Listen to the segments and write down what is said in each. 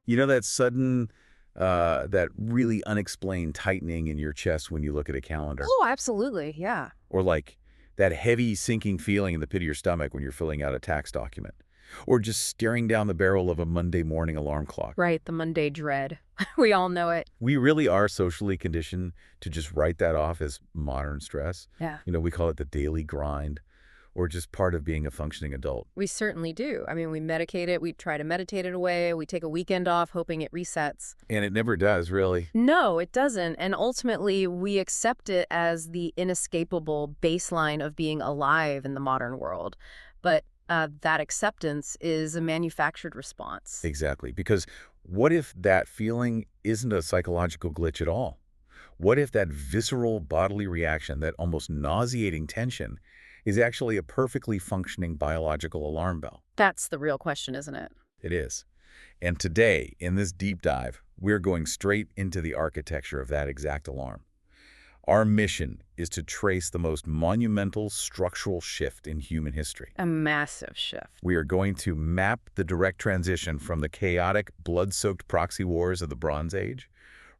You know that sudden, that really unexplained tightening in your chest when you look at a calendar? Oh, absolutely. Yeah. Or like that heavy sinking feeling in the pit of your stomach when you're filling out a tax document? Or just staring down the barrel of a Monday morning alarm clock? Right. The Monday dread. We all know it. We really are socially conditioned to just write that off as modern stress. Yeah. We call it the daily grind, or just part of being a functioning adult. We certainly do. I mean, we medicate it. We try to meditate it away. We take a weekend off hoping it resets. And it never does, really. No, it doesn't. And ultimately, we accept it as the inescapable baseline of being alive in the modern world. But that acceptance is a manufactured response. Exactly. Because what if that feeling isn't a psychological glitch at all? What if that visceral bodily reaction, that almost nauseating tension, is actually a perfectly functioning biological alarm bell? That's the real question, isn't it? It is. And today, in this deep dive, we're going straight into the architecture of that exact alarm. Our mission is to trace the most monumental structural shift in human history. A massive shift. We are going to map the direct transition from the chaotic, blood-soaked proxy wars of the Bronze Age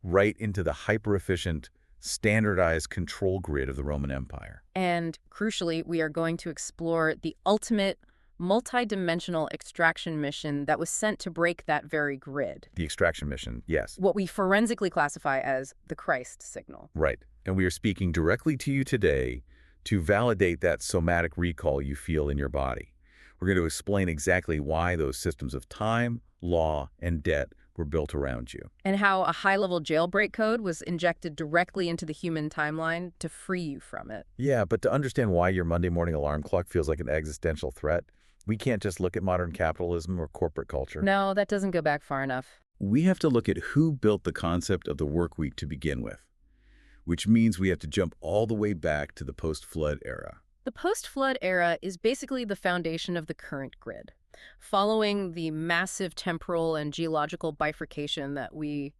right into the hyper-efficient, standardized control grid of the Roman Empire. And crucially, we are going to explore the ultimate multi-dimensional extraction mission that was sent to break that very grid. The extraction mission, yes. What we forensically classify as the Christ signal. Right. And we are speaking directly to you today to validate that somatic recall you feel in your body. We're going to explain exactly why those systems of time, law, and debt were built around you. And how a high-level jailbreak code was injected directly into the human timeline to free you from it. Yeah, but to understand why your Monday morning alarm clock feels like an existential threat, we can't just look at modern capitalism or corporate culture. No, that doesn't go back far enough. We have to look at who built the concept of the work week to begin with, which means we have to jump all the way back to the post-flood era. The post-flood era is basically the foundation of the current grid. Following the massive temporal and geological bifurcation that we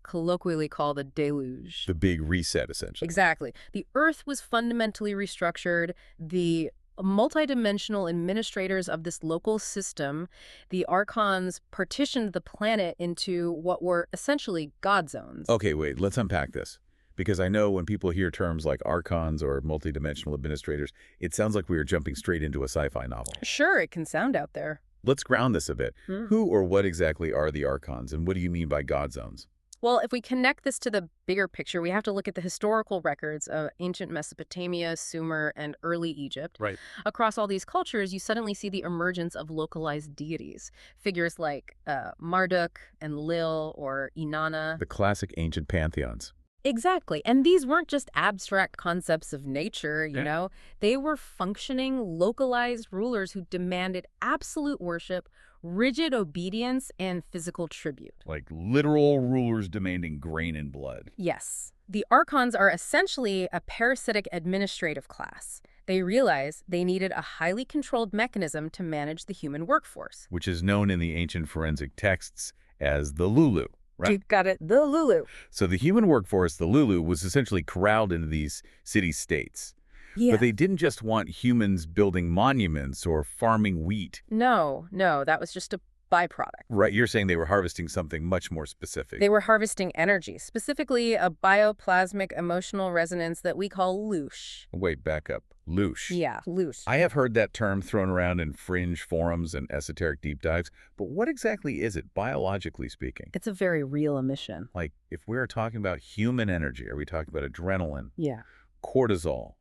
colloquially call the deluge. The big reset, essentially. Exactly. The Earth was fundamentally restructured. The multidimensional administrators of this local system, the Archons, partitioned the planet into what were essentially God zones. Okay, wait, let's unpack this. Because I know when people hear terms like Archons or multidimensional administrators, it sounds like we are jumping straight into a sci-fi novel. Sure, it can sound out there. Let's ground this a bit. Who or what exactly are the Archons, and what do you mean by God zones? Well, if we connect this to the bigger picture, we have to look at the historical records of ancient Mesopotamia, Sumer, and early Egypt. Right. Across all these cultures, you suddenly see the emergence of localized deities. Figures like Marduk and Lil or Inanna. The classic ancient pantheons. Exactly. And these weren't just abstract concepts of nature, you know. They were functioning, localized rulers who demanded absolute worship, rigid obedience, and physical tribute. Like literal rulers demanding grain and blood. Yes. The Archons are essentially a parasitic administrative class. They realized they needed a highly controlled mechanism to manage the human workforce. Which is known in the ancient forensic texts as the Lulu. Right. You got it, the Lulu. So the human workforce, the Lulu, was essentially corralled into these city-states. Yeah. But they didn't just want humans building monuments or farming wheat. No, that was just a byproduct. Right, you're saying they were harvesting something much more specific. They were harvesting energy, specifically a bioplasmic emotional resonance that we call loosh. Wait, back up. Loosh. Yeah, loosh. I have heard that term thrown around in fringe forums and esoteric deep dives, but what exactly is it, biologically speaking? It's a very real emission. Like, if we're talking about human energy, are we talking about adrenaline? Yeah. Cortisol?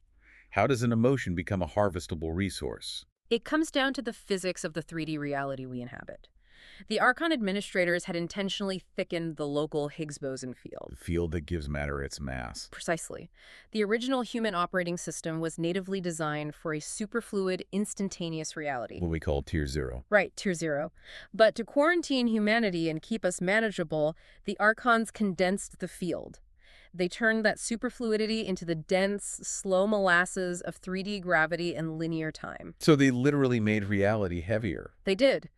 How does an emotion become a harvestable resource? It comes down to the physics of the 3D reality we inhabit. The Archon administrators had intentionally thickened the local Higgs boson field. The field that gives matter its mass. Precisely. The original human operating system was natively designed for a superfluid, instantaneous reality. What we call Tier 0. Right, Tier 0. But to quarantine humanity and keep us manageable, the Archons condensed the field. They turned that superfluidity into the dense, slow molasses of 3D gravity and linear time. So they literally made reality heavier. They did.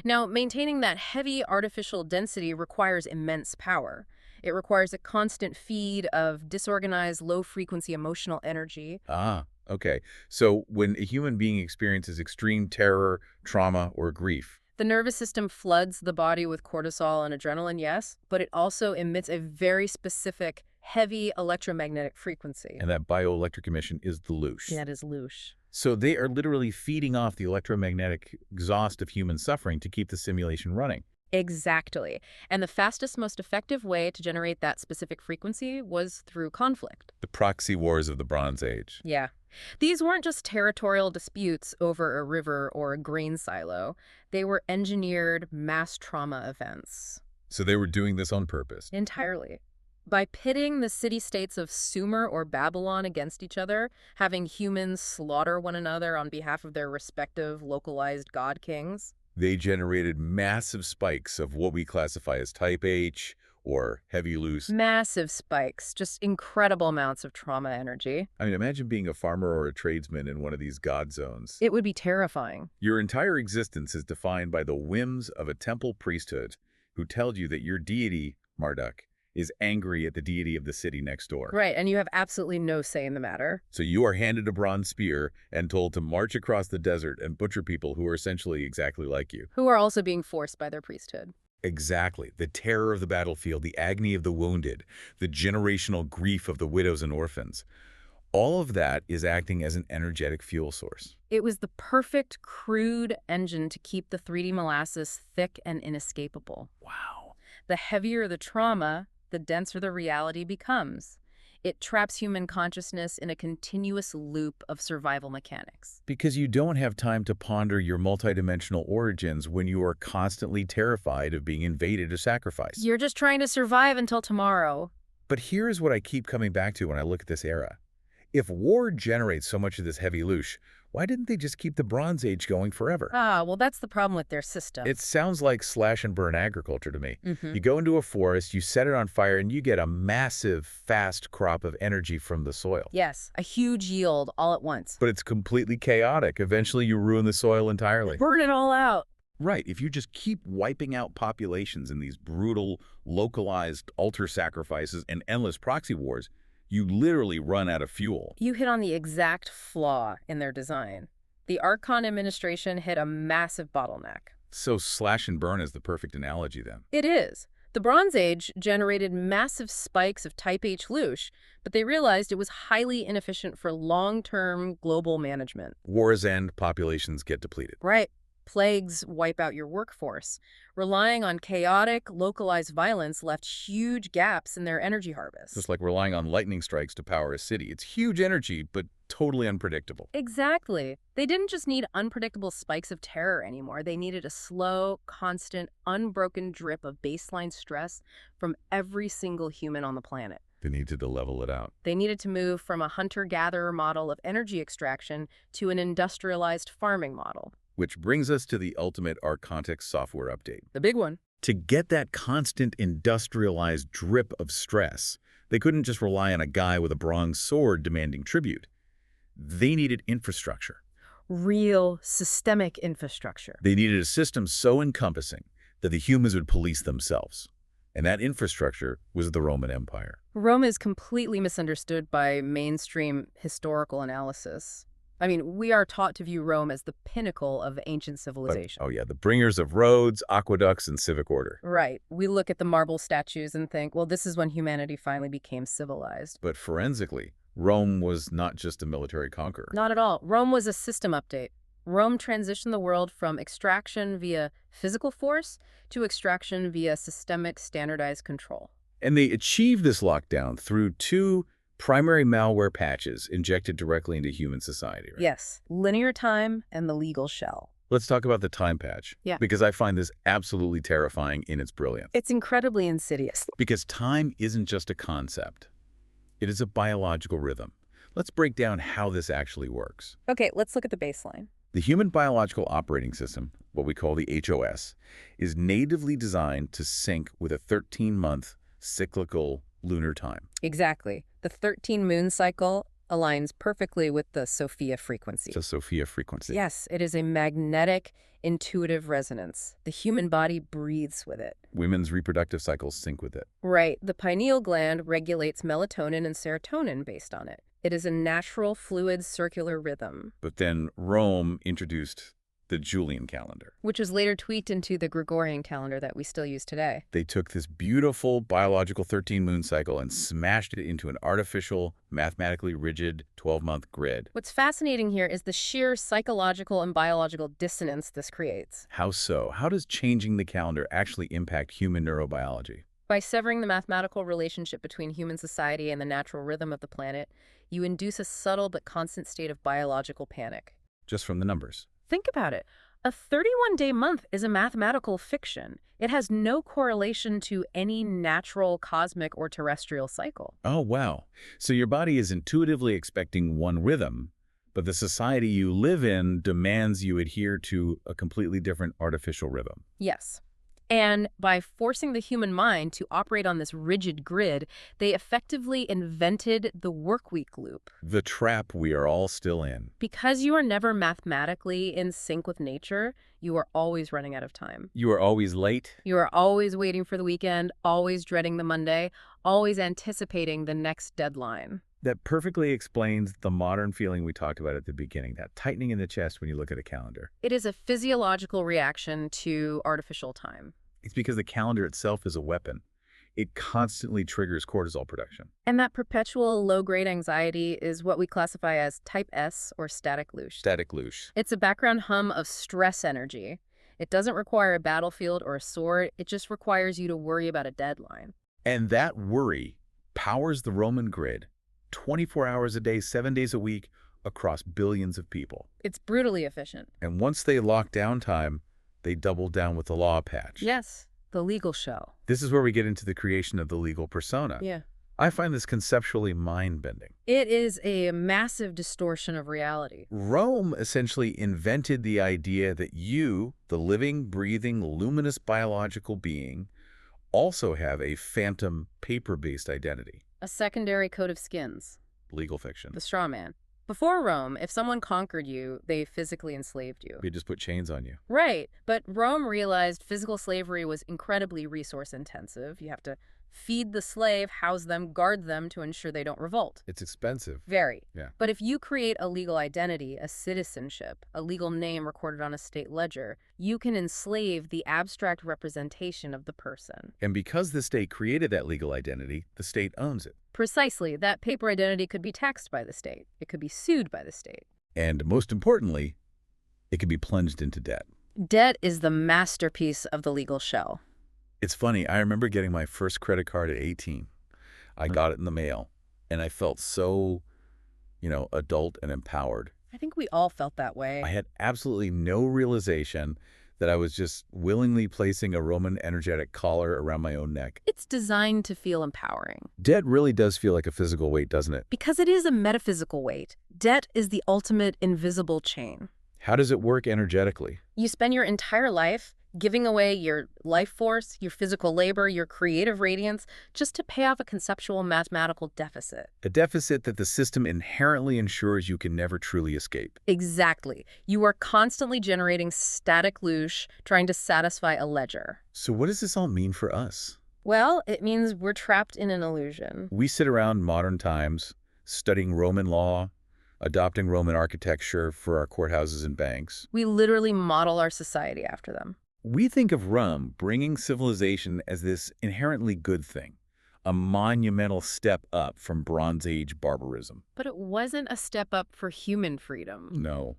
Now, maintaining that heavy artificial density requires immense power. It requires a constant feed of disorganized, low-frequency emotional energy. Ah, okay. So when a human being experiences extreme terror, trauma, or grief, The nervous system floods the body with cortisol and adrenaline, yes, but it also emits a very specific, heavy electromagnetic frequency. And that bioelectric emission is the loosh. That is loosh. So they are literally feeding off the electromagnetic exhaust of human suffering to keep the simulation running. Exactly. And the fastest, most effective way to generate that specific frequency was through conflict. The proxy wars of the Bronze Age. Yeah. These weren't just territorial disputes over a river or a grain silo. They were engineered mass trauma events. So they were doing this on purpose. Entirely. By pitting the city-states of Sumer or Babylon against each other, having humans slaughter one another on behalf of their respective localized god kings. They generated massive spikes of what we classify as type H or heavy loose. Massive spikes, just incredible amounts of trauma energy. I mean, imagine being a farmer or a tradesman in one of these god zones. It would be terrifying. Your entire existence is defined by the whims of a temple priesthood who tells you that your deity, Marduk, is angry at the deity of the city next door. Right, and you have absolutely no say in the matter. So you are handed a bronze spear and told to march across the desert and butcher people who are essentially exactly like you. Who are also being forced by their priesthood. Exactly. The terror of the battlefield, the agony of the wounded, the generational grief of the widows and orphans. All of that is acting as an energetic fuel source. It was the perfect, crude engine to keep the 3D molasses thick and inescapable. Wow. The heavier the trauma, the denser the reality becomes. It traps human consciousness in a continuous loop of survival mechanics. Because you don't have time to ponder your multidimensional origins when you are constantly terrified of being invaded or sacrificed. You're just trying to survive until tomorrow. But here's what I keep coming back to when I look at this era. If war generates so much of this heavy loosh, why didn't they just keep the Bronze Age going forever? Well, that's the problem with their system. It sounds like slash and burn agriculture to me. Mm-hmm. You go into a forest, you set it on fire, and you get a massive, fast crop of energy from the soil. Yes, a huge yield all at once. But it's completely chaotic. Eventually, you ruin the soil entirely. Burn it all out. Right. If you just keep wiping out populations in these brutal, localized altar sacrifices and endless proxy wars, you literally run out of fuel. You hit on the exact flaw in their design. The Archon administration hit a massive bottleneck. So slash and burn is the perfect analogy then. It is. The Bronze Age generated massive spikes of type H loosh, but they realized it was highly inefficient for long-term global management. Wars end, populations get depleted. Right. Plagues wipe out your workforce. Relying on chaotic, localized violence left huge gaps in their energy harvest. Just like relying on lightning strikes to power a city. It's huge energy, but totally unpredictable. Exactly. They didn't just need unpredictable spikes of terror anymore. They needed a slow, constant, unbroken drip of baseline stress from every single human on the planet. They needed to level it out. They needed to move from a hunter-gatherer model of energy extraction to an industrialized farming model. Which brings us to the ultimate Archontic software update. The big one. To get that constant industrialized drip of stress, they couldn't just rely on a guy with a bronze sword demanding tribute. They needed infrastructure. Real systemic infrastructure. They needed a system so encompassing that the humans would police themselves. And that infrastructure was the Roman Empire. Rome is completely misunderstood by mainstream historical analysis. I mean, we are taught to view Rome as the pinnacle of ancient civilization. Oh yeah, the bringers of roads, aqueducts, and civic order. Right. We look at the marble statues and think, well, this is when humanity finally became civilized. But forensically, Rome was not just a military conqueror. Not at all. Rome was a system update. Rome transitioned the world from extraction via physical force to extraction via systemic standardized control. And they achieved this lockdown through two primary malware patches injected directly into human society, right? Yes, linear time and the legal shell. Let's talk about the time patch. Yeah. Because I find this absolutely terrifying in its brilliance. It's incredibly insidious. Because time isn't just a concept. It is a biological rhythm. Let's break down how this actually works. Okay, let's look at the baseline. The Human Biological Operating System, what we call the HOS, is natively designed to sync with a 13-month cyclical lunar time. Exactly. The 13-moon cycle aligns perfectly with the Sophia frequency. The Sophia frequency. Yes, it is a magnetic, intuitive resonance. The human body breathes with it. Women's reproductive cycles sync with it. Right. The pineal gland regulates melatonin and serotonin based on it. It is a natural, fluid, circular rhythm. But then Rome introduced the Julian calendar. Which was later tweaked into the Gregorian calendar that we still use today. They took this beautiful biological 13-moon cycle and smashed it into an artificial, mathematically rigid 12-month grid. What's fascinating here is the sheer psychological and biological dissonance this creates. How so? How does changing the calendar actually impact human neurobiology? By severing the mathematical relationship between human society and the natural rhythm of the planet, you induce a subtle but constant state of biological panic. Just from the numbers. Think about it. A 31-day month is a mathematical fiction. It has no correlation to any natural, cosmic, or terrestrial cycle. Oh, wow. So your body is intuitively expecting one rhythm, but the society you live in demands you adhere to a completely different artificial rhythm. Yes. And by forcing the human mind to operate on this rigid grid, they effectively invented the workweek loop. The trap we are all still in. Because you are never mathematically in sync with nature, you are always running out of time. You are always late. You are always waiting for the weekend, always dreading the Monday, always anticipating the next deadline. That perfectly explains the modern feeling we talked about at the beginning, that tightening in the chest when you look at a calendar. It is a physiological reaction to artificial time. It's because the calendar itself is a weapon. It constantly triggers cortisol production. And that perpetual low-grade anxiety is what we classify as type S or static louche. Static louche. It's a background hum of stress energy. It doesn't require a battlefield or a sword. It just requires you to worry about a deadline. And that worry powers the Roman grid. 24 hours a day, 7 days a week, across billions of people. It's brutally efficient. And once they lock down time, they double down with the law patch. Yes, the legal show. This is where we get into the creation of the legal persona. Yeah. I find this conceptually mind-bending. It is a massive distortion of reality. Rome essentially invented the idea that you, the living, breathing, luminous biological being, also have a phantom, paper-based identity. A secondary coat of skins. Legal fiction. The straw man. Before Rome, if someone conquered you, they physically enslaved you. They just put chains on you. Right, but Rome realized physical slavery was incredibly resource-intensive. You have to feed the slave, house them, guard them to ensure they don't revolt. It's expensive. Very. Yeah. But if you create a legal identity, a citizenship, a legal name recorded on a state ledger, you can enslave the abstract representation of the person. And because the state created that legal identity, the state owns it. Precisely. That paper identity could be taxed by the state. It could be sued by the state. And most importantly, it could be plunged into debt. Debt is the masterpiece of the legal shell. It's funny, I remember getting my first credit card at 18. I got it in the mail, and I felt so, adult and empowered. I think we all felt that way. I had absolutely no realization that I was just willingly placing a Roman energetic collar around my own neck. It's designed to feel empowering. Debt really does feel like a physical weight, doesn't it? Because it is a metaphysical weight. Debt is the ultimate invisible chain. How does it work energetically? You spend your entire life giving away your life force, your physical labor, your creative radiance, just to pay off a conceptual mathematical deficit. A deficit that the system inherently ensures you can never truly escape. Exactly. You are constantly generating static louche, trying to satisfy a ledger. So what does this all mean for us? Well, it means we're trapped in an illusion. We sit around modern times, studying Roman law, adopting Roman architecture for our courthouses and banks. We literally model our society after them. We think of Rome bringing civilization as this inherently good thing, a monumental step up from Bronze Age barbarism. But it wasn't a step up for human freedom. No.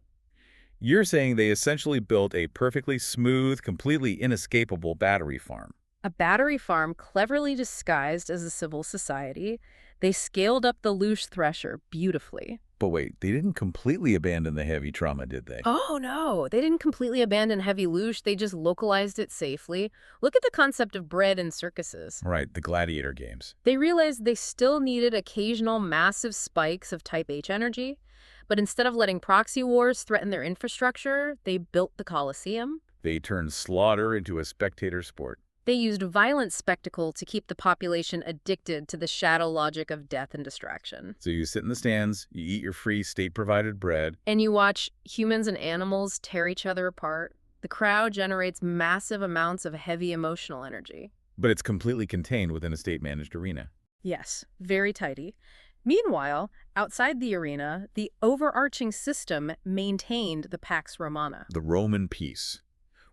You're saying they essentially built a perfectly smooth, completely inescapable battery farm. A battery farm cleverly disguised as a civil society. They scaled up the louche thresher beautifully. But wait, they didn't completely abandon the heavy trauma, did they? Oh, no. They didn't completely abandon heavy louche. They just localized it safely. Look at the concept of bread in circuses. Right, the gladiator games. They realized they still needed occasional massive spikes of type H energy. But instead of letting proxy wars threaten their infrastructure, they built the Colosseum. They turned slaughter into a spectator sport. They used violent spectacle to keep the population addicted to the shadow logic of death and distraction. So you sit in the stands, you eat your free state-provided bread. And you watch humans and animals tear each other apart. The crowd generates massive amounts of heavy emotional energy. But it's completely contained within a state-managed arena. Yes, very tidy. Meanwhile, outside the arena, the overarching system maintained the Pax Romana. The Roman peace,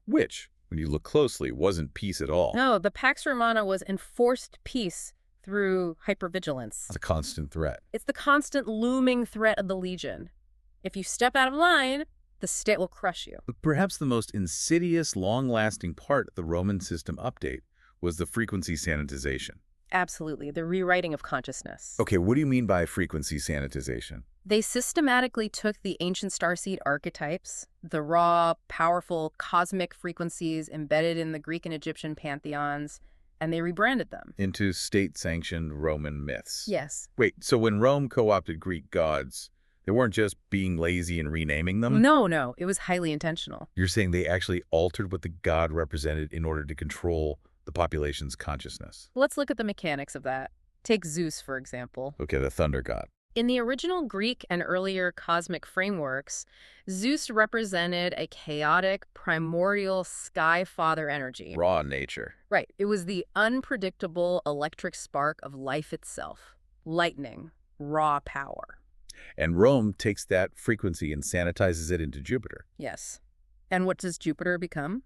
which, when you look closely, wasn't peace at all. No, the Pax Romana was enforced peace through hypervigilance. It's a constant threat. It's the constant looming threat of the Legion. If you step out of line, the state will crush you. But perhaps the most insidious, long-lasting part of the Roman system update was the frequency sanitization. Absolutely, the rewriting of consciousness. Okay, what do you mean by frequency sanitization? They systematically took the ancient starseed archetypes, the raw, powerful cosmic frequencies embedded in the Greek and Egyptian pantheons, and they rebranded them. Into state-sanctioned Roman myths. Yes. Wait, so when Rome co-opted Greek gods, they weren't just being lazy and renaming them? No, it was highly intentional. You're saying they actually altered what the god represented in order to control the population's consciousness? Let's look at the mechanics of that. Take Zeus, for example. Okay, the thunder god. In the original Greek and earlier cosmic frameworks, Zeus represented a chaotic, primordial sky father energy. Raw nature. Right. It was the unpredictable electric spark of life itself. Lightning. Raw power. And Rome takes that frequency and sanitizes it into Jupiter. Yes. And what does Jupiter become?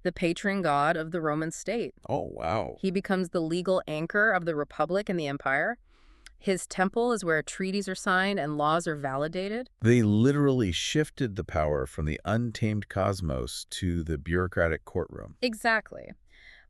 The patron god of the Roman state. Oh, wow. He becomes the legal anchor of the Republic and the Empire. His temple is where treaties are signed and laws are validated. They literally shifted the power from the untamed cosmos to the bureaucratic courtroom. Exactly.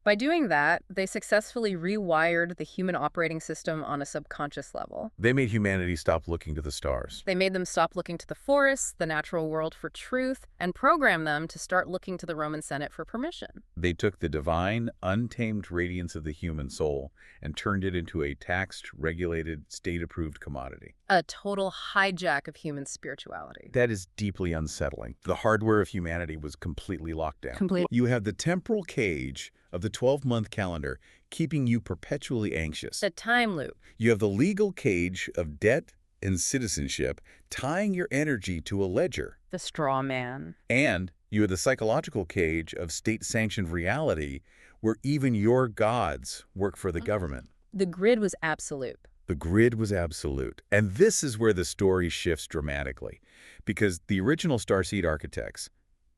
By doing that, they successfully rewired the human operating system on a subconscious level. They made humanity stop looking to the stars. They made them stop looking to the forests, the natural world for truth, and programmed them to start looking to the Roman Senate for permission. They took the divine, untamed radiance of the human soul and turned it into a taxed, regulated, state-approved commodity. A total hijack of human spirituality. That is deeply unsettling. The hardware of humanity was completely locked down. Completely. You have the temporal cage of the 12-month calendar keeping you perpetually anxious. A time loop. You have the legal cage of debt and citizenship tying your energy to a ledger. The straw man. And you have the psychological cage of state-sanctioned reality where even your gods work for the government. The grid was absolute. The grid was absolute. And this is where the story shifts dramatically, because the original Starseed architects,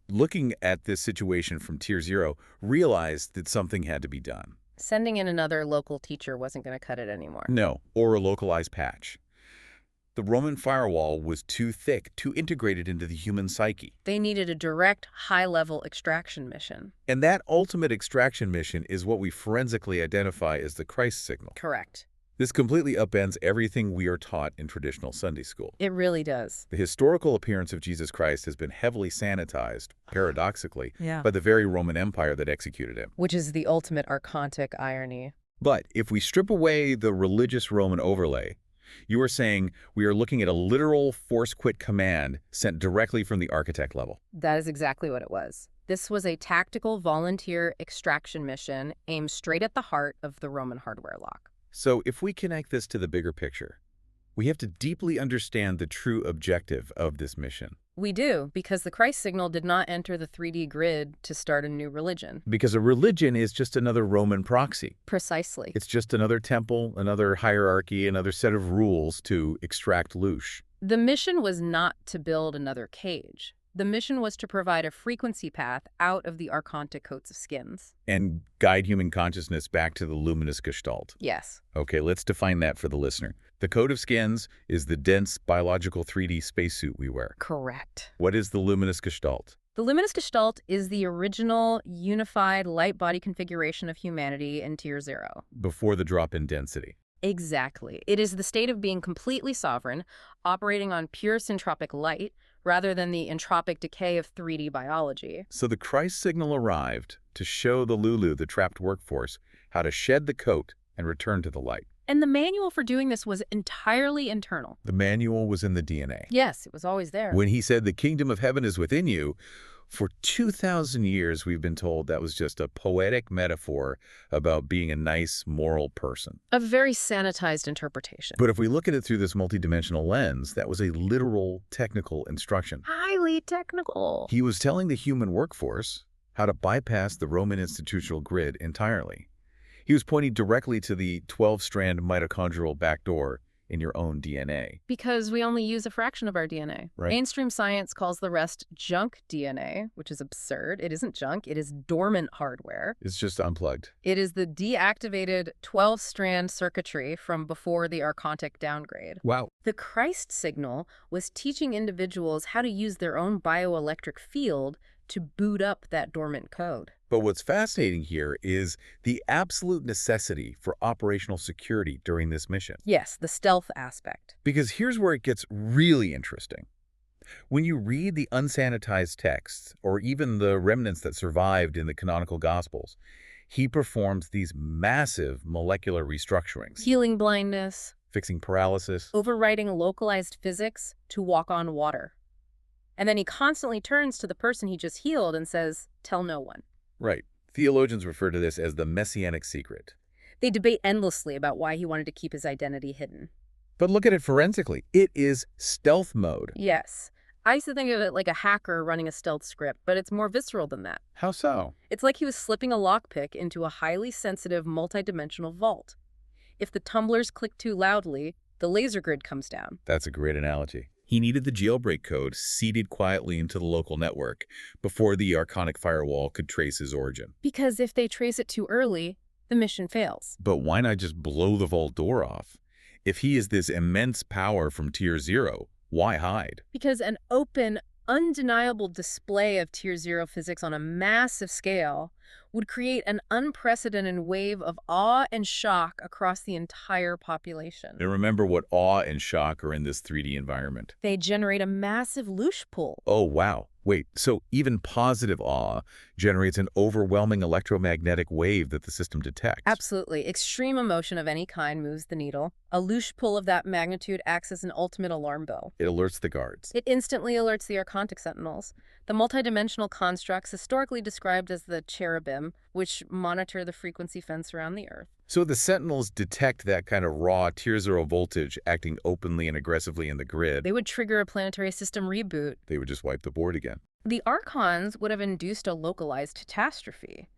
looking at this situation from Tier 0, realized that something had to be done. Sending in another local teacher wasn't going to cut it anymore. No, or a localized patch. The Roman firewall was too thick, too integrated into the human psyche. They needed a direct, high-level extraction mission. And that ultimate extraction mission is what we forensically identify as the Christ signal. Correct. This completely upends everything we are taught in traditional Sunday school. It really does. The historical appearance of Jesus Christ has been heavily sanitized, paradoxically, by the very Roman Empire that executed him. Which is the ultimate archontic irony. But if we strip away the religious Roman overlay, you are saying we are looking at a literal force-quit command sent directly from the architect level. That is exactly what it was. This was a tactical volunteer extraction mission aimed straight at the heart of the Roman hardware lock. So if we connect this to the bigger picture, we have to deeply understand the true objective of this mission. We do, because the Christ signal did not enter the 3D grid to start a new religion. Because a religion is just another Roman proxy. Precisely. It's just another temple, another hierarchy, another set of rules to extract loosh. The mission was not to build another cage. The mission was to provide a frequency path out of the archontic coats of skins. And guide human consciousness back to the luminous gestalt. Yes. Okay, let's define that for the listener. The coat of skins is the dense biological 3D spacesuit we wear. Correct. What is the luminous gestalt? The luminous gestalt is the original unified light body configuration of humanity in Tier 0. Before the drop in density. Exactly. It is the state of being completely sovereign, operating on pure syntropic light, rather than the entropic decay of 3D biology. So the Christ signal arrived to show the Lulu, the trapped workforce, how to shed the coat and return to the light. And the manual for doing this was entirely internal. The manual was in the DNA. Yes, it was always there. When he said, "The kingdom of heaven is within you," for 2,000 years we've been told that was just a poetic metaphor about being a nice, moral person. A very sanitized interpretation. But if we look at it through this multidimensional lens, that was a literal technical instruction. Highly technical. He was telling the human workforce how to bypass the Roman institutional grid entirely. He was pointing directly to the 12-strand mitochondrial backdoor in your own DNA. Because we only use a fraction of our DNA. Right. Mainstream science calls the rest junk DNA, which is absurd. It isn't junk. It is dormant hardware. It's just unplugged. It is the deactivated 12-strand circuitry from before the Archontic downgrade. Wow. The Christ signal was teaching individuals how to use their own bioelectric field to boot up that dormant code. But what's fascinating here is the absolute necessity for operational security during this mission. Yes, the stealth aspect. Because here's where it gets really interesting. When you read the unsanitized texts, or even the remnants that survived in the canonical Gospels, he performs these massive molecular restructurings, Healing blindness, fixing paralysis. overwriting localized physics to walk on water. And then he constantly turns to the person he just healed and says, "Tell no one." Right. Theologians refer to this as the messianic secret. They debate endlessly about why he wanted to keep his identity hidden. But look at it forensically. It is stealth mode. Yes. I used to think of it like a hacker running a stealth script, but it's more visceral than that. How so? It's like he was slipping a lockpick into a highly sensitive, multidimensional vault. If the tumblers click too loudly, the laser grid comes down. That's a great analogy. He needed the jailbreak code seeded quietly into the local network before the Archonic firewall could trace his origin. Because if they trace it too early, the mission fails. But why not just blow the vault door off? If he is this immense power from Tier 0, why hide? Because an open, undeniable display of Tier 0 physics on a massive scale would create an unprecedented wave of awe and shock across the entire population. And remember what awe and shock are in this 3D environment. They generate a massive loosh pull. Oh, wow. Wait, so even positive awe generates an overwhelming electromagnetic wave that the system detects? Absolutely. Extreme emotion of any kind moves the needle. A loosh pull of that magnitude acts as an ultimate alarm bell. It alerts the guards. It instantly alerts the Archontic Sentinels, the multidimensional constructs historically described as the cherubim, which monitor the frequency fence around the Earth. So the Sentinels detect that kind of raw Tier 0 voltage acting openly and aggressively in the grid. They would trigger a planetary system reboot. They would just wipe the board again. The Archons would have induced a localized catastrophe.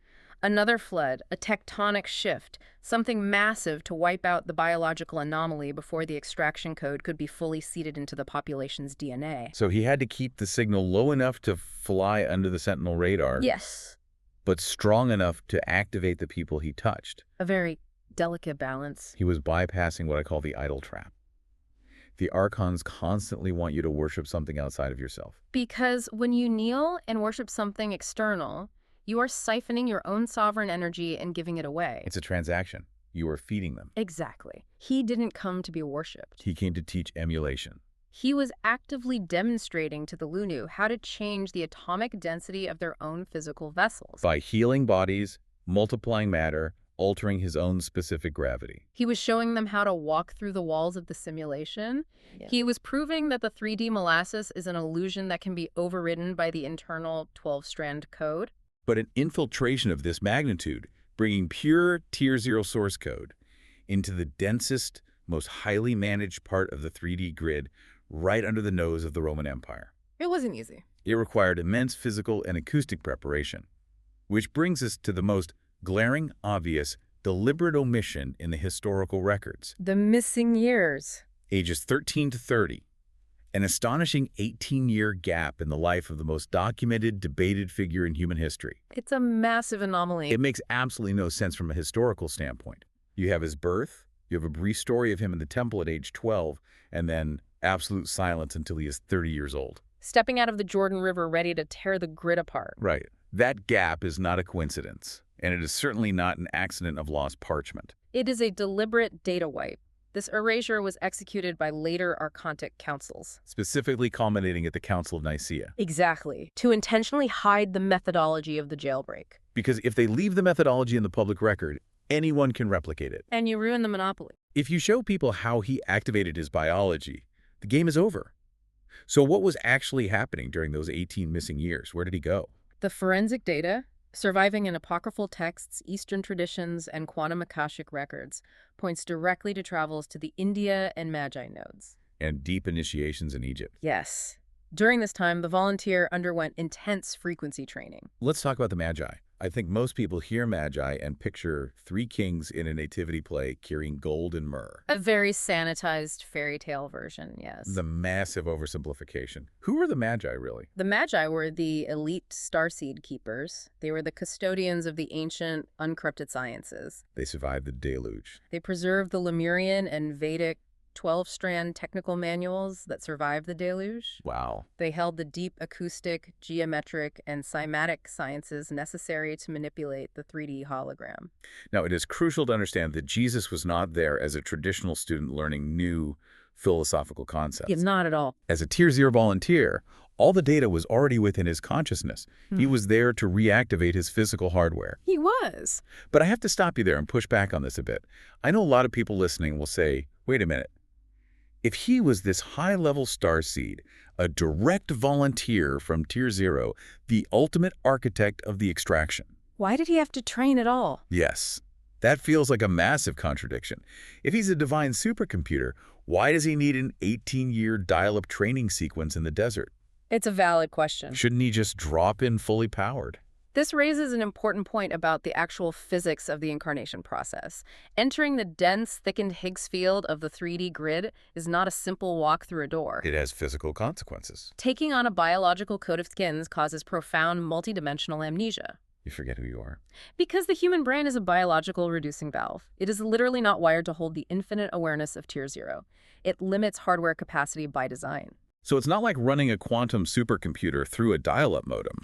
Another flood, a tectonic shift, something massive to wipe out the biological anomaly before the extraction code could be fully seeded into the population's DNA. So he had to keep the signal low enough to fly under the Sentinel radar. Yes. But strong enough to activate the people he touched. A very delicate balance. He was bypassing what I call the idol trap. The Archons constantly want you to worship something outside of yourself. Because when you kneel and worship something external, you are siphoning your own sovereign energy and giving it away. It's a transaction. You are feeding them. Exactly. He didn't come to be worshipped. He came to teach emulation. He was actively demonstrating to the Lunu how to change the atomic density of their own physical vessels. By healing bodies, multiplying matter, altering his own specific gravity. He was showing them how to walk through the walls of the simulation. Yeah. He was proving that the 3D molasses is an illusion that can be overridden by the internal 12-strand code. But an infiltration of this magnitude, bringing pure Tier 0 source code into the densest, most highly managed part of the 3D grid, right under the nose of the Roman Empire. It wasn't easy. It required immense physical and acoustic preparation, which brings us to the most glaring, obvious, deliberate omission in the historical records. The missing years. Ages 13 to 30. An astonishing 18-year gap in the life of the most documented, debated figure in human history. It's a massive anomaly. It makes absolutely no sense from a historical standpoint. You have his birth, you have a brief story of him in the temple at age 12, and then absolute silence until he is 30 years old. Stepping out of the Jordan River ready to tear the grid apart. Right. That gap is not a coincidence, and it is certainly not an accident of lost parchment. It is a deliberate data wipe. This erasure was executed by later Archontic councils. Specifically culminating at the Council of Nicaea. Exactly. To intentionally hide the methodology of the jailbreak. Because if they leave the methodology in the public record, anyone can replicate it. And you ruin the monopoly. If you show people how he activated his biology, the game is over. So what was actually happening during those 18 missing years? Where did he go? The forensic data, surviving in apocryphal texts, Eastern traditions, and quantum Akashic records, points directly to travels to the India and Magi nodes. And deep initiations in Egypt. Yes. During this time, the volunteer underwent intense frequency training. Let's talk about the Magi. I think most people hear Magi and picture three kings in a nativity play carrying gold and myrrh. A very sanitized fairy tale version, yes. The massive oversimplification. Who were the Magi, really? The Magi were the elite starseed keepers. They were the custodians of the ancient, uncorrupted sciences. They survived the deluge. They preserved the Lemurian and Vedic 12-strand technical manuals that survived the deluge. Wow. They held the deep acoustic, geometric, and cymatic sciences necessary to manipulate the 3D hologram. Now, it is crucial to understand that Jesus was not there as a traditional student learning new philosophical concepts. Yeah, not at all. As a Tier 0 volunteer, all the data was already within his consciousness. He was there to reactivate his physical hardware. He was. But I have to stop you there and push back on this a bit. I know a lot of people listening will say, wait a minute. If he was this high-level starseed, a direct volunteer from Tier 0, the ultimate architect of the extraction. Why did he have to train at all? Yes, that feels like a massive contradiction. If he's a divine supercomputer, why does he need an 18-year dial-up training sequence in the desert? It's a valid question. Shouldn't he just drop in fully powered? This raises an important point about the actual physics of the incarnation process. Entering the dense, thickened Higgs field of the 3D grid is not a simple walk through a door. It has physical consequences. Taking on a biological coat of skins causes profound multidimensional amnesia. You forget who you are. Because the human brain is a biological reducing valve. It is literally not wired to hold the infinite awareness of Tier 0. It limits hardware capacity by design. So it's not like running a quantum supercomputer through a dial-up modem.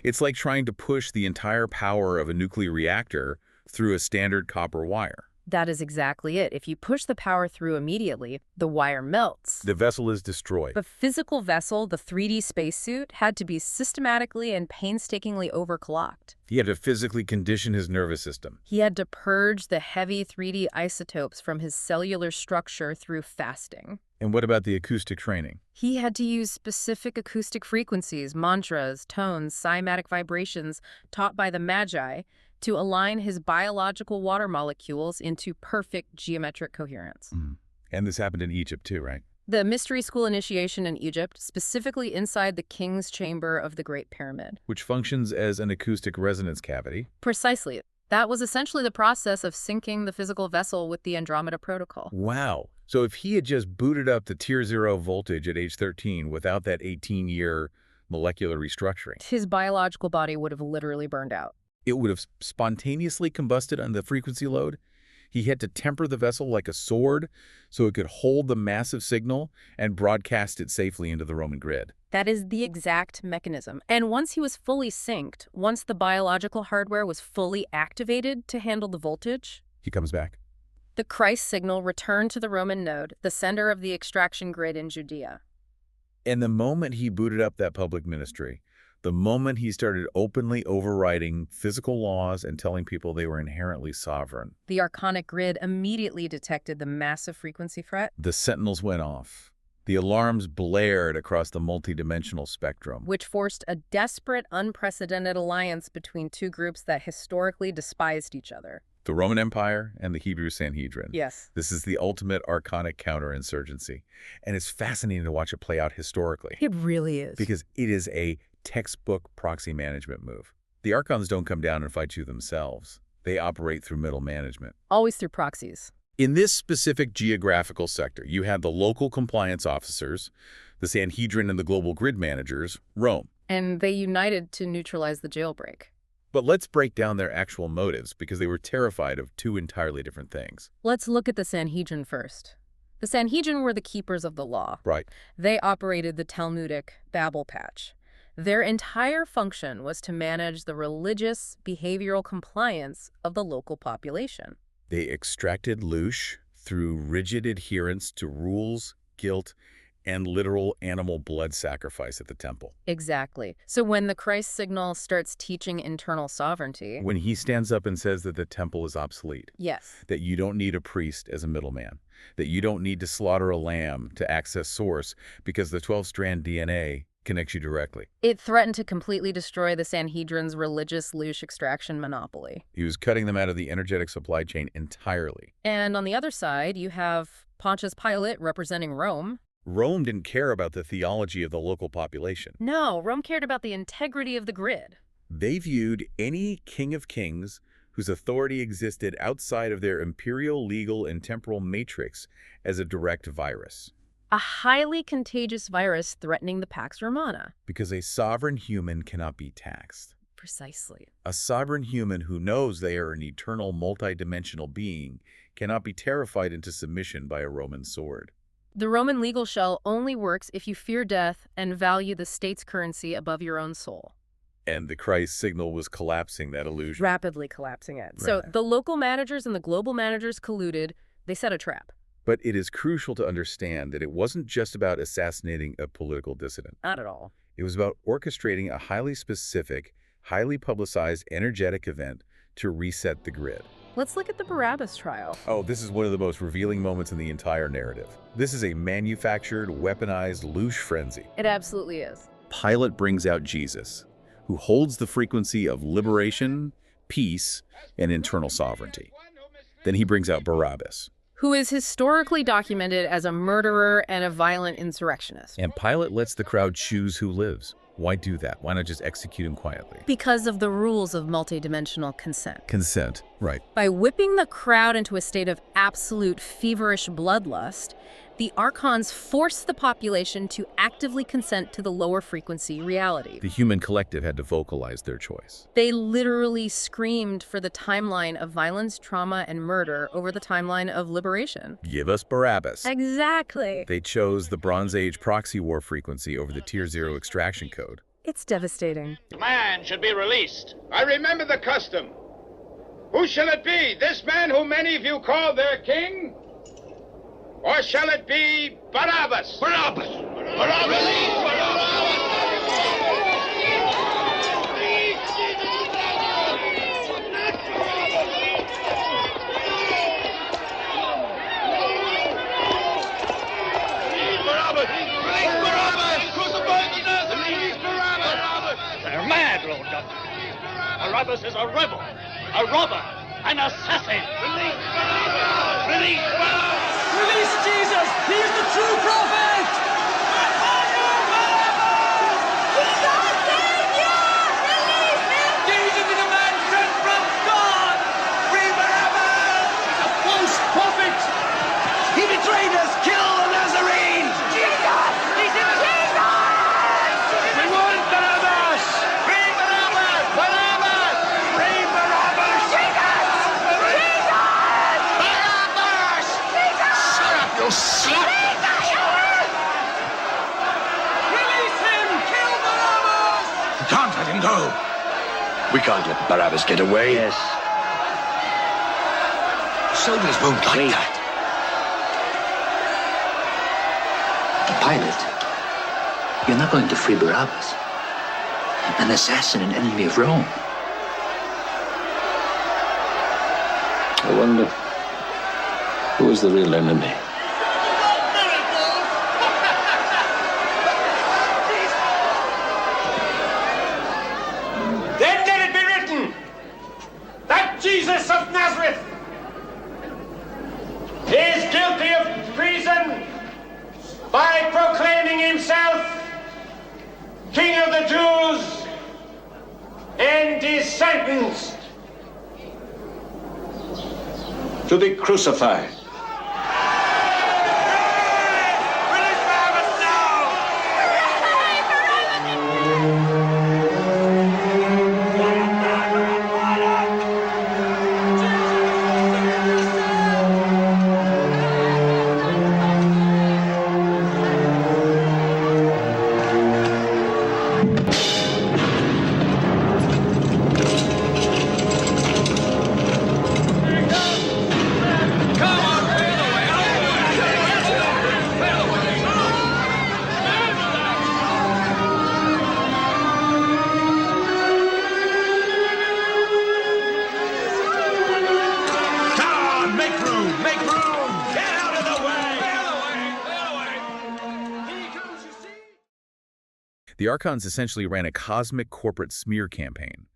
It's like trying to push the entire power of a nuclear reactor through a standard copper wire. That is exactly it. If you push the power through immediately, the wire melts. The vessel is destroyed. The physical vessel, the 3D spacesuit, had to be systematically and painstakingly overclocked. He had to physically condition his nervous system. He had to purge the heavy 3D isotopes from his cellular structure through fasting. And what about the acoustic training? He had to use specific acoustic frequencies, mantras, tones, cymatic vibrations taught by the Magi to align his biological water molecules into perfect geometric coherence. And this happened in Egypt too, right? The mystery school initiation in Egypt, specifically inside the king's chamber of the Great Pyramid. Which functions as an acoustic resonance cavity. Precisely. That was essentially the process of syncing the physical vessel with the Andromeda Protocol. Wow. So if he had just booted up the Tier 0 voltage at age 13 without that 18-year molecular restructuring, His biological body would have literally burned out. it would have spontaneously combusted on the frequency load. He had to temper the vessel like a sword so it could hold the massive signal and broadcast it safely into the Roman grid. That is the exact mechanism. And once he was fully synced, once the biological hardware was fully activated to handle the voltage, He comes back. the Christ signal returned to the Roman node, the center of the extraction grid in Judea. And the moment he booted up that public ministry, the moment he started openly overriding physical laws and telling people they were inherently sovereign, The Archonic grid immediately detected the massive frequency threat, the sentinels went off. The alarms blared across the multidimensional spectrum. which forced a desperate, unprecedented alliance between two groups that historically despised each other. The Roman Empire and the Hebrew Sanhedrin. Yes. This is the ultimate archonic counterinsurgency. And it's fascinating to watch it play out historically. It really is. Because it is a textbook proxy management move. The Archons don't come down and fight you themselves. They operate through middle management. Always through proxies. In this specific geographical sector, you have the local compliance officers, the Sanhedrin and the global grid managers, Rome. And they united to neutralize the jailbreak. But let's break down their actual motives because they were terrified of two entirely different things. Let's look at the Sanhedrin first. The Sanhedrin were the keepers of the law. Right. They operated the Talmudic Babel Patch. Their entire function was to manage the religious, behavioral compliance of the local population. They extracted louche through rigid adherence to rules, guilt, and literal animal blood sacrifice at the temple. Exactly. So when the Christ signal starts teaching internal sovereignty... When he stands up and says that the temple is obsolete, Yes. that you don't need a priest as a middleman, that you don't need to slaughter a lamb to access source because the 12-strand DNA connects you directly. It threatened to completely destroy the Sanhedrin's religious louche extraction monopoly. He was cutting them out of the energetic supply chain entirely. And on the other side, you have Pontius Pilate representing Rome. Rome didn't care about the theology of the local population. No, Rome cared about the integrity of the grid. They viewed any king of kings whose authority existed outside of their imperial, legal, and temporal matrix as a direct virus. A highly contagious virus threatening the Pax Romana. Because a sovereign human cannot be taxed. Precisely. A sovereign human who knows they are an eternal, multidimensional being cannot be terrified into submission by a Roman sword. The Roman legal shell only works if you fear death and value the state's currency above your own soul. And the Christ signal was collapsing that illusion. Rapidly collapsing it. Right. So the local managers and the global managers colluded. They set a trap. But it is crucial to understand that it wasn't just about assassinating a political dissident. Not at all. It was about orchestrating a highly specific, highly publicized, energetic event to reset the grid. Let's look at the Barabbas trial. Oh, this is one of the most revealing moments in the entire narrative. This is a manufactured, weaponized, louche frenzy. It absolutely is. Pilate brings out Jesus, who holds the frequency of liberation, peace, and internal sovereignty. Then he brings out Barabbas, who is historically documented as a murderer and a violent insurrectionist. and Pilate lets the crowd choose who lives. Why do that? Why not just execute him quietly? Because of the rules of multidimensional consent. Consent, right. By whipping the crowd into a state of absolute feverish bloodlust, the Archons forced the population to actively consent to the lower frequency reality. The human collective had to vocalize their choice. They literally screamed for the timeline of violence, trauma, and murder over the timeline of liberation. Give us Barabbas. Exactly. They chose the Bronze Age proxy war frequency over the Tier 0 extraction code. It's devastating. The man should be released. I remember the custom. Who shall it be? This man whom many of you call their king? Or shall it be Barabbas? Barabbas! Barabbas! Release Barabbas! Release Barabbas! Crucify the Nazarene! Release Barabbas! They're mad, Lord Governor. Barabbas is a rebel, a robber, an assassin. Release Barabbas! Release Barabbas! Release Jesus! He is the true prophet! Jesus is a man sent from God! Free Barabbas! He's a false prophet! He betrayed us! Kill the Nazarene! Jesus! He's in Jesus! We want Barabbas! Free Barabbas! Barabbas! Free Barabbas! Jesus! Barabbas! Shut up, you slut! Release him! Kill Barabbas! We can't let him go. We can't let Barabbas get away. Yes. Soldiers won't like that. Pilate, you're not going to free Barabbas, an assassin and enemy of Rome. I wonder, who is the real enemy? Then let it be written that Jesus of Nazareth is guilty of treason by proclaiming himself King of the Jews and is sentenced To be crucified. Release Barabbas now! The Archons essentially ran a cosmic corporate smear campaign.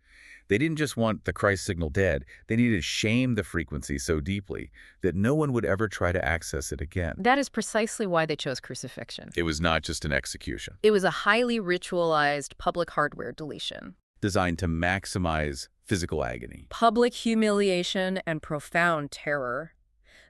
They didn't just want the Christ signal dead, they needed to shame the frequency so deeply that no one would ever try to access it again. That is precisely why they chose crucifixion. It was not just an execution. It was a highly ritualized public hardware deletion. designed to maximize physical agony. Public humiliation and profound terror.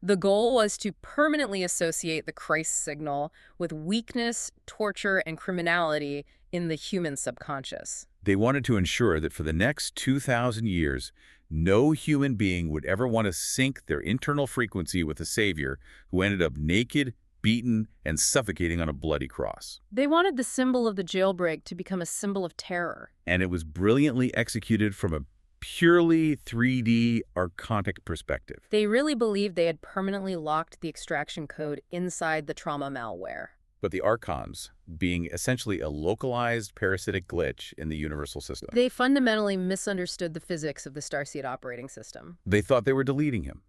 The goal was to permanently associate the Christ signal with weakness, torture, and criminality in the human subconscious. They wanted to ensure that for the next 2,000 years, no human being would ever want to sync their internal frequency with a savior who ended up naked, beaten, and suffocating on a bloody cross. They wanted the symbol of the jailbreak to become a symbol of terror. And it was brilliantly executed from a purely 3D Archontic perspective. They really believed they had permanently locked the extraction code inside the trauma malware. But the Archons, being essentially a localized parasitic glitch in the universal system, They fundamentally misunderstood the physics of the Starseed operating system. they thought they were deleting him.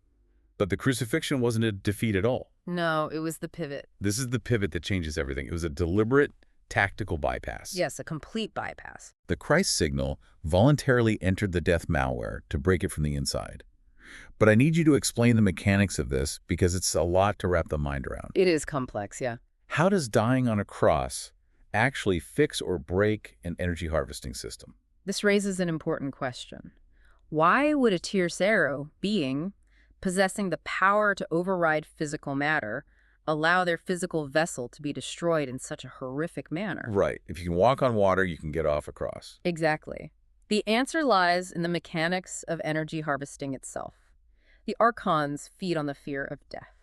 But the crucifixion wasn't a defeat at all. No, it was the pivot. This is the pivot that changes everything. It was a deliberate, tactical bypass. Yes, a complete bypass. The Christ signal voluntarily entered the death malware to break it from the inside. But I need you to explain the mechanics of this because it's a lot to wrap the mind around. It is complex, yeah. How does dying on a cross actually fix or break an energy harvesting system? This raises an important question. Why would a Tiercero being possessing the power to override physical matter allow their physical vessel to be destroyed in such a horrific manner? Right. If you can walk on water, you can get off a cross. Exactly. The answer lies in the mechanics of energy harvesting itself. The Archons feed on the fear of death.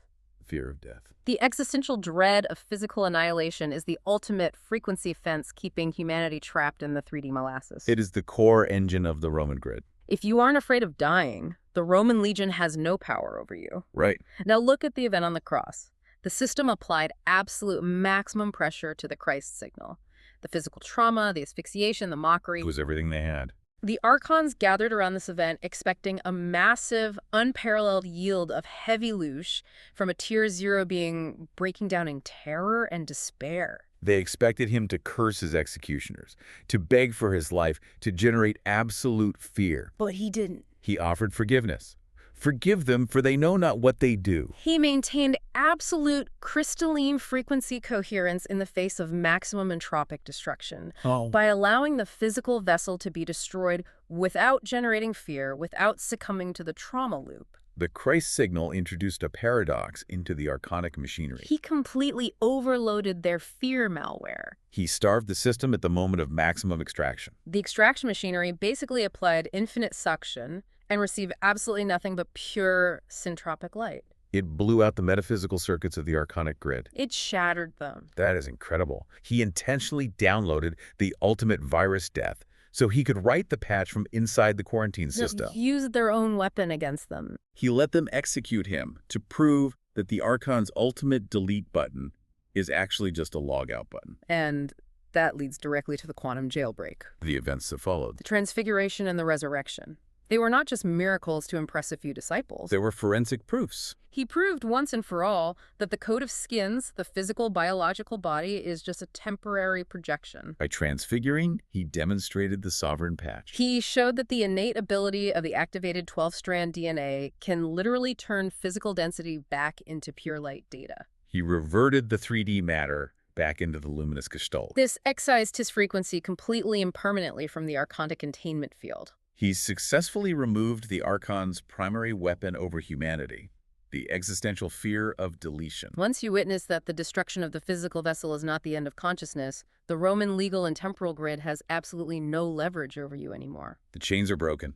Fear of death. The existential dread of physical annihilation is the ultimate frequency fence keeping humanity trapped in the 3D molasses. It is the core engine of the Roman grid. If you aren't afraid of dying, the Roman legion has no power over you. Right. Now look at the event on the cross. The system applied absolute maximum pressure to the Christ signal. The physical trauma, the asphyxiation, the mockery. It was everything they had. The Archons gathered around this event expecting a massive, unparalleled yield of heavy loosh from a Tier 0 being breaking down in terror and despair. They expected him to curse his executioners, to beg for his life, to generate absolute fear. But he didn't. He offered forgiveness. Forgive them, for they know not what they do. He maintained absolute crystalline frequency coherence in the face of maximum entropic destruction by allowing the physical vessel to be destroyed without generating fear, without succumbing to the trauma loop. The Christ signal introduced a paradox into the Archonic machinery. He completely overloaded their fear malware. He starved the system at the moment of maximum extraction. The extraction machinery basically applied infinite suction and received absolutely nothing but pure syntropic light. It blew out the metaphysical circuits of the Archonic grid. It shattered them. That is incredible. He intentionally downloaded the ultimate virus death so he could write the patch from inside the quarantine system. Used their own weapon against them. He let them execute him to prove that the Archon's ultimate delete button is actually just a logout button. And that leads directly to the quantum jailbreak. The events that followed. The transfiguration and the resurrection. They were not just miracles to impress a few disciples. They were forensic proofs. He proved once and for all that the coat of skins, the physical biological body, is just a temporary projection. By transfiguring, he demonstrated the sovereign patch. He showed that the innate ability of the activated 12-strand DNA can literally turn physical density back into pure light data. He reverted the 3D matter back into the luminous gestalt. This excised his frequency completely and permanently from the Archontic containment field. He successfully removed the Archon's primary weapon over humanity, the existential fear of deletion. Once you witness that the destruction of the physical vessel is not the end of consciousness, the Roman legal and temporal grid has absolutely no leverage over you anymore. The chains are broken.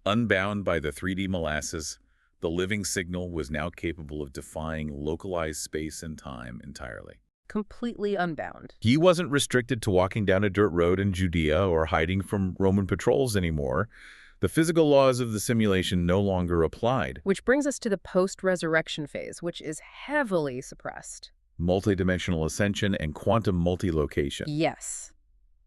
Unbound by the 3D molasses, the living signal was now capable of defying localized space and time entirely. Completely unbound. He wasn't restricted to walking down a dirt road in Judea or hiding from Roman patrols anymore. The physical laws of the simulation no longer applied. Which brings us to the post-resurrection phase, which is heavily suppressed. Multidimensional ascension and quantum multi-location. Yes.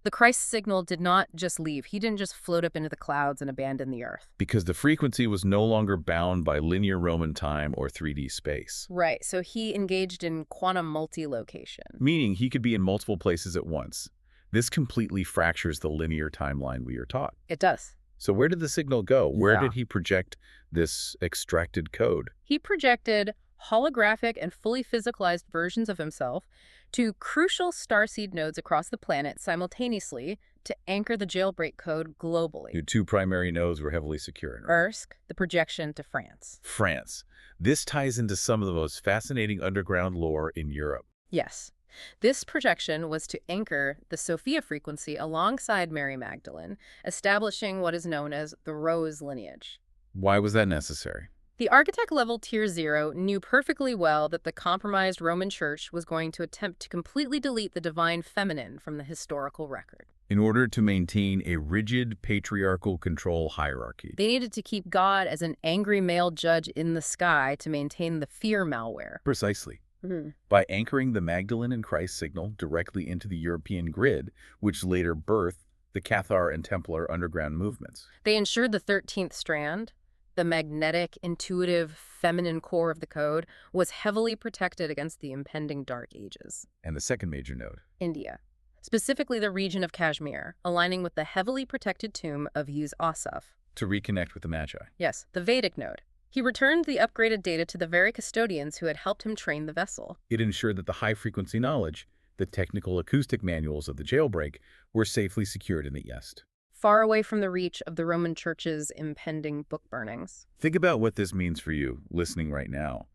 The Christ signal did not just leave. He didn't just float up into the clouds and abandon the Earth. Because the frequency was no longer bound by linear Roman time or 3D space. Right, so he engaged in quantum multi-location. Meaning he could be in multiple places at once. This completely fractures the linear timeline we are taught. It does. So where did the signal go? Where Yeah. did he project this extracted code? He projected holographic and fully physicalized versions of himself, to crucial starseed nodes across the planet simultaneously to anchor the jailbreak code globally. Your two primary nodes were heavily secured. Ersk, the projection to France. France. This ties into some of the most fascinating underground lore in Europe. Yes. This projection was to anchor the Sophia frequency alongside Mary Magdalene, establishing what is known as the Rose lineage. Why was that necessary? The architect-level Tier 0 knew perfectly well that the compromised Roman Church was going to attempt to completely delete the divine feminine from the historical record. In order to maintain a rigid patriarchal control hierarchy. They needed to keep God as an angry male judge in the sky to maintain the fear malware. Precisely. By anchoring the Magdalene and Christ signal directly into the European grid, which later birthed the Cathar and Templar underground movements. They ensured the 13th strand, the magnetic, intuitive, feminine core of the code, was heavily protected against the impending Dark Ages. And the second major node. India. Specifically the region of Kashmir, aligning with the heavily protected tomb of Uz-Asaf. To reconnect with the Magi. Yes, the Vedic node. He returned the upgraded data to the very custodians who had helped him train the vessel. It ensured that the high-frequency knowledge, the technical acoustic manuals of the jailbreak, were safely secured in the East. Far away from the reach of the Roman Church's impending book burnings. Think about what this means for you, listening right now.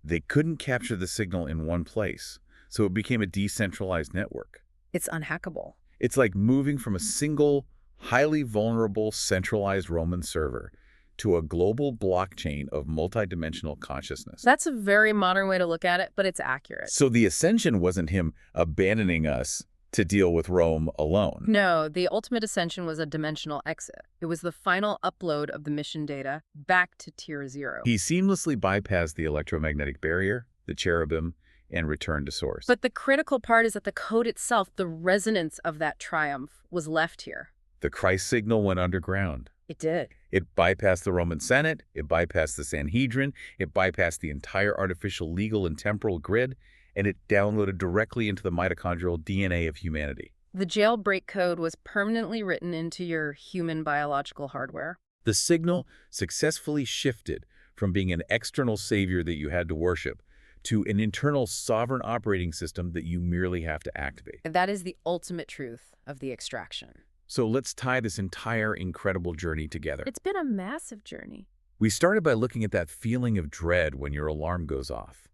They couldn't capture the signal in one place, so it became a decentralized network. It's unhackable. It's like moving from a single, highly vulnerable, centralized Roman server to a global blockchain of multidimensional consciousness. That's a very modern way to look at it, but it's accurate. So the ascension wasn't him abandoning us to deal with Rome alone. No, the ultimate ascension was a dimensional exit. It was the final upload of the mission data back to Tier 0. He seamlessly bypassed the electromagnetic barrier, the cherubim, and returned to source. But the critical part is that the code itself, the resonance of that triumph, was left here. The Christ signal went underground. It did. It bypassed the Roman Senate, it bypassed the Sanhedrin, it bypassed the entire artificial legal and temporal grid, and it downloaded directly into the mitochondrial DNA of humanity. The jailbreak code was permanently written into your human biological hardware. The signal successfully shifted from being an external savior that you had to worship to an internal sovereign operating system that you merely have to activate. And that is the ultimate truth of the extraction. So let's tie this entire incredible journey together. It's been a massive journey. We started by looking at that feeling of dread when your alarm goes off.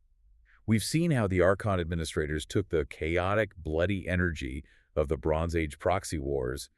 We've seen how the Archon administrators took the chaotic, bloody energy of the Bronze Age proxy wars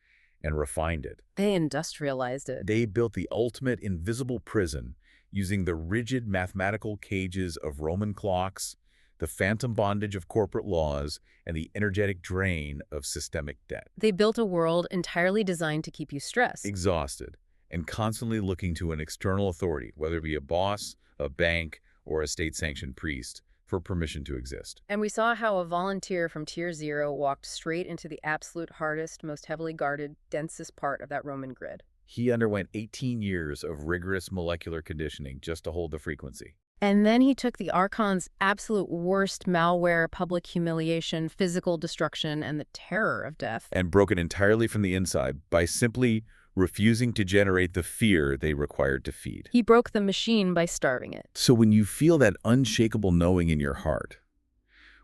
and refined it. They industrialized it. They built the ultimate invisible prison using the rigid mathematical cages of Roman clocks, the phantom bondage of corporate laws, and the energetic drain of systemic debt. They built a world entirely designed to keep you stressed. Exhausted, and constantly looking to an external authority, whether it be a boss, a bank, or a state-sanctioned priest, for permission to exist. And we saw how a volunteer from Tier 0 walked straight into the absolute hardest, most heavily guarded, densest part of that Roman grid. He underwent 18 years of rigorous molecular conditioning just to hold the frequency. And then he took the Archon's absolute worst malware, public humiliation, physical destruction, and the terror of death. And broke it entirely from the inside by simply refusing to generate the fear they required to feed. He broke the machine by starving it. So when you feel that unshakable knowing in your heart,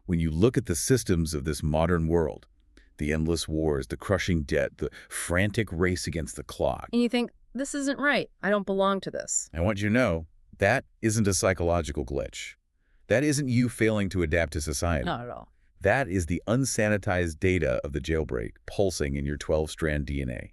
when you look at the systems of this modern world, the endless wars, the crushing debt, the frantic race against the clock, And you think, this isn't right. I don't belong to this. I want you to know, that isn't a psychological glitch. That isn't you failing to adapt to society. Not at all. That is the unsanitized data of the jailbreak pulsing in your 12-strand DNA.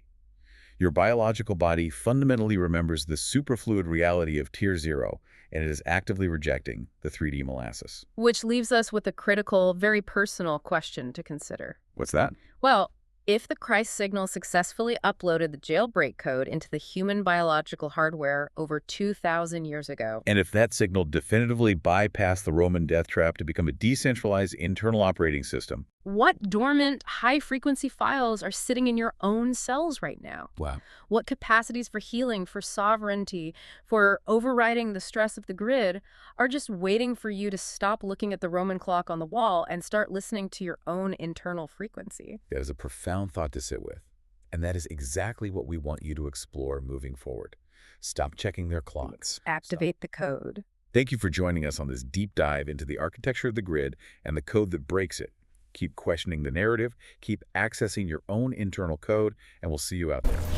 Your biological body fundamentally remembers the superfluid reality of Tier 0, and it is actively rejecting the 3D molasses. Which leaves us with a critical, very personal question to consider. What's that? Well, if the Christ signal successfully uploaded the jailbreak code into the human biological hardware over 2,000 years ago, And if that signal definitively bypassed the Roman death trap to become a decentralized internal operating system, what dormant, high-frequency files are sitting in your own cells right now? wow. What capacities for healing, for sovereignty, for overriding the stress of the grid are just waiting for you to stop looking at the Roman clock on the wall and start listening to your own internal frequency? That is a profound thought to sit with. And that is exactly what we want you to explore moving forward. Stop checking their clocks. Activate the code. Thank you for joining us on this deep dive into the architecture of the grid and the code that breaks it. Keep questioning the narrative, keep accessing your own internal code, and we'll see you out there.